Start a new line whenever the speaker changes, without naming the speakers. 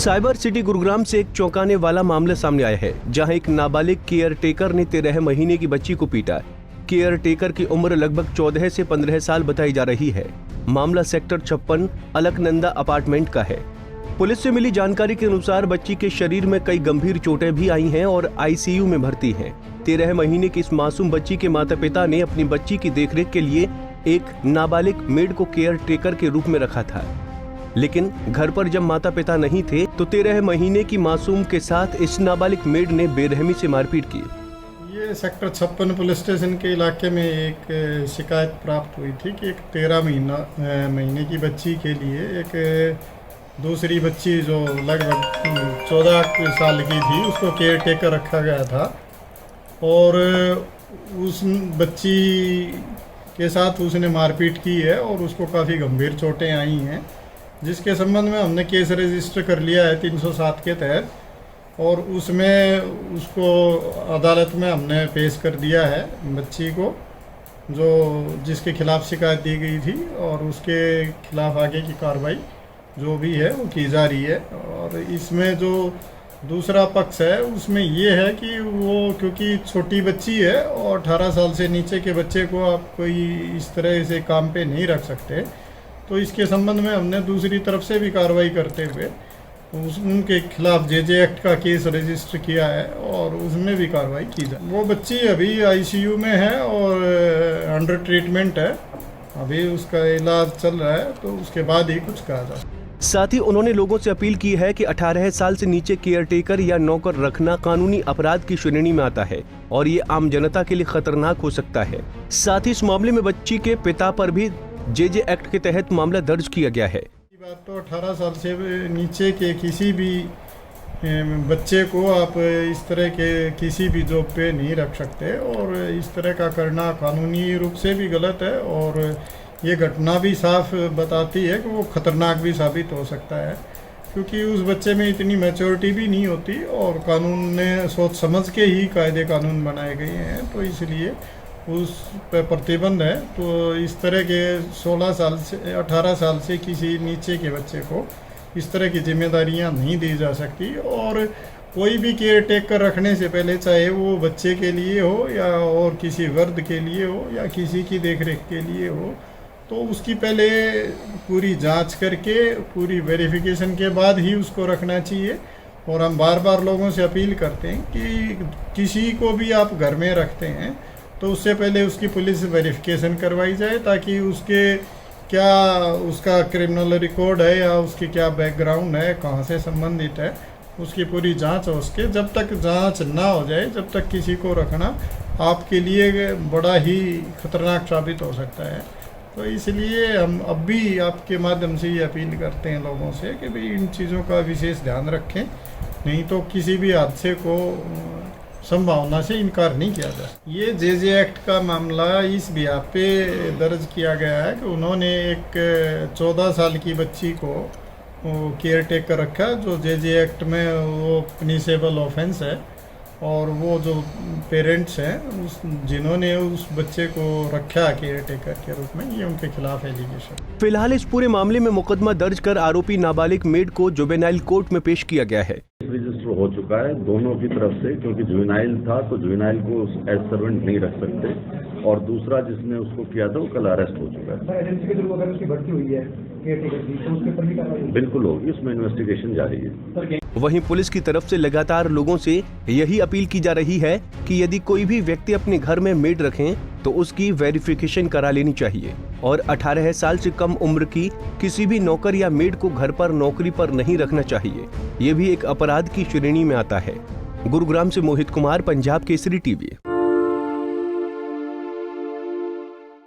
Cyber city Gurugram से एक चौंकाने वाला मामला सामने आया है, जहां एक नाबालिग केयर टेकर ने 13 महीने की बच्ची को पीटा। केयर टेकर की उम्र लगभग 14 से 15 साल बताई जा रही है। मामला सेक्टर 56 अलकनंदा अपार्टमेंट का है। पुलिस से मिली जानकारी के अनुसार बच्ची के शरीर में कई गंभीर चोटें भी आई हैं और आईसीयू में भर्ती है। 13 महीने की इस मासूम बच्ची के माता पिता ने अपनी बच्ची की देखरेख के लिए एक नाबालिग मेड को केयर टेकर के रूप में रखा था, लेकिन घर पर जब माता पिता नहीं थे तो 13 महीने की मासूम के साथ इस नाबालिग मेड ने बेरहमी से मारपीट की।
ये सेक्टर 56 पुलिस स्टेशन के इलाके में एक शिकायत प्राप्त हुई थी कि एक 13 महीने की बच्ची के लिए एक दूसरी बच्ची जो लगभग 14 साल की थी उसको केयर टेकर रखा गया था और उस बच्ची के साथ उसने मारपीट की है और उसको काफ़ी गंभीर चोटें आई हैं, जिसके संबंध में हमने केस रजिस्टर कर लिया है 307 के तहत और उसमें उसको अदालत में हमने पेश कर दिया है बच्ची को, जो जिसके खिलाफ शिकायत दी गई थी और उसके खिलाफ आगे की कार्रवाई जो भी है वो की जा रही है। और इसमें जो दूसरा पक्ष है उसमें ये है कि वो क्योंकि छोटी बच्ची है और 18 साल से नीचे के बच्चे को आप कोई इस तरह से काम पे नहीं रख सकते, तो इसके संबंध में हमने दूसरी तरफ से भी कार्रवाई करते हुए उनके खिलाफ जेजे एक्ट का केस रजिस्टर किया है और उसमें भी कार्रवाई की जाए। वो बच्ची अभी आईसीयू में है और अंडर ट्रीटमेंट है, अभी उसका इलाज चल रहा है, तो उसके बाद ही कुछ कहा जाए।
साथ ही उन्होंने लोगों से अपील की है कि 18 साल से नीचे केयर टेकर या नौकर रखना कानूनी अपराध की श्रेणी में आता है और ये आम जनता के लिए खतरनाक हो सकता है। साथ ही इस मामले में बच्ची के पिता पर भी जेजे एक्ट के तहत मामला दर्ज किया गया है।
बात तो 18 साल से नीचे के किसी भी बच्चे को आप इस तरह के किसी भी जॉब पे नहीं रख सकते और इस तरह का करना कानूनी रूप से भी गलत है और ये घटना भी साफ बताती है कि वो खतरनाक भी साबित हो सकता है, क्योंकि उस बच्चे में इतनी मैच्योरिटी भी नहीं होती और कानून ने सोच समझ के ही कायदे कानून बनाए गए हैं, तो इसलिए उस पर प्रतिबंध है। तो इस तरह के 16 साल से 18 साल से किसी नीचे के बच्चे को इस तरह की जिम्मेदारियां नहीं दी जा सकती और कोई भी केयर टेकर रखने से पहले, चाहे वो बच्चे के लिए हो या और किसी वर्ग के लिए हो या किसी की देखरेख के लिए हो, तो उसकी पहले पूरी जांच करके पूरी वेरिफिकेशन के बाद ही उसको रखना चाहिए। और हम बार बार लोगों से अपील करते हैं कि किसी को भी आप घर में रखते हैं तो उससे पहले उसकी पुलिस वेरिफिकेशन करवाई जाए, ताकि उसका क्रिमिनल रिकॉर्ड है या उसकी क्या बैकग्राउंड है, कहाँ से संबंधित है, उसकी पूरी जांच हो सके। जब तक जांच ना हो जाए जब तक किसी को रखना आपके लिए बड़ा ही खतरनाक साबित हो सकता है। तो इसलिए हम अब भी आपके माध्यम से ये अपील करते हैं लोगों से कि भाई इन चीज़ों का विशेष ध्यान रखें, नहीं तो किसी भी हादसे को संभावना से इनकार नहीं किया जा। ये जेजे एक्ट का मामला इस बिहार पे दर्ज किया गया है कि उन्होंने एक 14 साल की बच्ची को केयर टेकर रखा, जो जेजे एक्ट में वो पनिशेबल ऑफेंस है और वो जो पेरेंट्स हैं जिन्होंने उस बच्चे को रखा केयर टेकर के रूप में, ये उनके खिलाफ एलिगेशन।
फिलहाल इस पूरे मामले में मुकदमा दर्ज कर आरोपी नाबालिग मेड को जुवेनाइल कोर्ट में पेश किया गया है।
रजिस्टर हो चुका है दोनों की तरफ से, क्योंकि जुवेनाइल था तो जुवेनाइल को एज सर्वेंट नहीं रख सकते और दूसरा जिसने उसको किया था वो कल अरेस्ट हो चुका है।
एजेंसी के थ्रू अगर उसकी भर्ती हुई है तो उसके ऊपर भी कार्रवाई
बिल्कुल होगी, उसमें इन्वेस्टिगेशन जारी है।
वहीं पुलिस की तरफ से लगातार लोगों से यही अपील की जा रही है कि यदि कोई भी व्यक्ति अपने घर में मेड रखें तो उसकी वेरिफिकेशन करा लेनी चाहिए और 18 साल से कम उम्र की किसी भी नौकर या मेड को घर पर नौकरी पर नहीं रखना चाहिए। ये भी एक अपराध की श्रेणी में आता है। गुरुग्राम से मोहित कुमार, पंजाब केसरी टीवी।